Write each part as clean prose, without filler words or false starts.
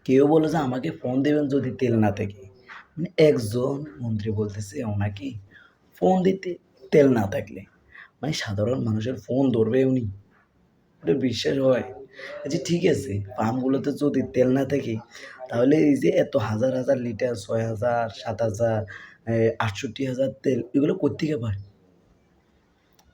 কেউ বলে যে আমাকে ফোন দেবেন যদি তেল না থাকে। মানে একজন মন্ত্রী বলতেছে ওনাকে ফোন দিতে তেল না থাকলে। মানে সাধারণ মানুষের ফোন ধরবে উনি? এটা বিশ্বাস হয়? আচ্ছা ঠিক আছে, পাম্পগুলোতে যদি তেল না থাকে তাহলে এই যে এত হাজার হাজার লিটার ৬,০০০, ৭,০০০, ৬৮,০০০ তেল এগুলো কোত্থেকে পায়?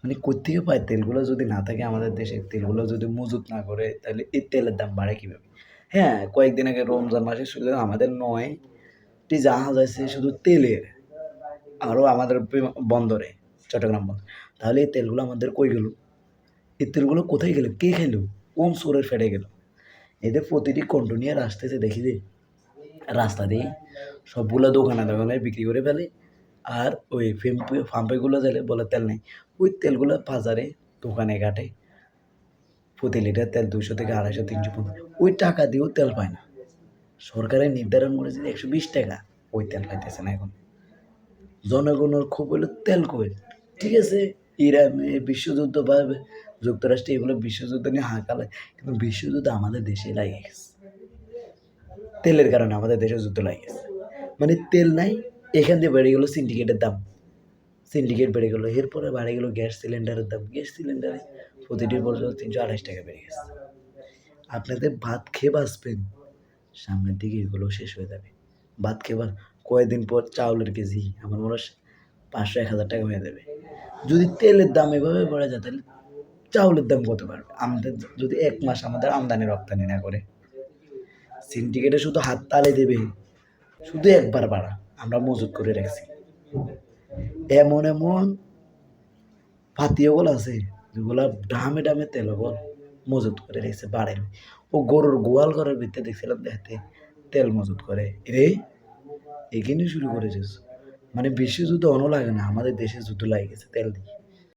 মানে কোত্থেকে পায় তেলগুলো যদি না থাকে আমাদের দেশে, তেলগুলো যদি মজুত না করে তাহলে এই তেলের দাম বাড়ে কীভাবে? হ্যাঁ, কয়েকদিন আগে রমজান মাসে শুনলাম আমাদের ৯টি জাহাজ আছে শুধু তেলের। আরও আমাদের বন্দরে, চট্টগ্রাম বন্দরে। তাহলে এই তেলগুলো আমাদের কই গেল? এই তেলগুলো কোথায় গেল? কে খেলো? কোন চোরের পেটে গেল? এদের প্রতিটি কন্টেইনার আসতেছে দেখি যে রাস্তা দিয়ে সবগুলা দোকানে দোকানে বিক্রি করে ফেলে। আর ওই পাম্পেগুলো গেলে বলে তেল নেই। ওই তেলগুলো বাজারে দোকানে ঘাটে প্রতি লিটার তেল ২০০ থেকে ২৫০, ৩০০ ওই টাকা দিয়েও তেল পায় না। সরকারের নির্ধারণ করেছে যে ১২০ টাকা, ওই তেল পাইতেছে না এখন। জনগণের ক্ষোভ হইলো তেল কই? ঠিক আছে, ইরানে বিশ্বযুদ্ধ বা যুক্তরাষ্ট্রে এগুলো বিশ্বযুদ্ধ নিয়ে হাহাকার, কিন্তু বিশ্বযুদ্ধ আমাদের দেশেই লাগে গেছে। তেলের কারণে আমাদের দেশে যুদ্ধ লাগে গেছে। মানে তেল নাই, এখান দিয়ে বেড়ে গেল সিন্ডিকেটের দাম। সিন্ডিকেট বেড়ে গেল, এরপরে বাড়ে গেল গ্যাস সিলিন্ডারের দাম। গ্যাস সিলিন্ডারে প্রতিটি বছর ৩২৮ টাকা বেড়ে গেছে। আপনাদের ভাত খেয়ে বাঁচবেন, সামনের দিকে এগুলো শেষ হয়ে যাবে। ভাত খেয়ে কয়েকদিন পর চাউলের কেজি আমার মনে হয় ৫০০-১,০০০ টাকা হয়ে যাবে। যদি তেলের দাম এভাবে বেড়ে যায় তাহলে চাউলের দাম কত বাড়বে? আমাদের যদি ১ মাস আমাদের আমদানি রপ্তানি না করে, সিন্ডিকেটে শুধু হাত তালি দেবে, শুধু একবার বাড়া আমরা মজুত করে রাখছি। এমন এমন পাতীয়গুলো আছে যেগুলা ডামে ডামে তেলবল মজুত করে রেখেছে বাড়ের। ও গরুর গোয়াল ঘরের ভিতরে দেখছিলাম দেখতে তেল মজুত করে। রে এখানে শুরু করেছিস? মানে বিশ্বযুদ্ধ অন্য লাগে না, আমাদের দেশে যুদ্ধ লাগে গেছে তেল দিয়ে।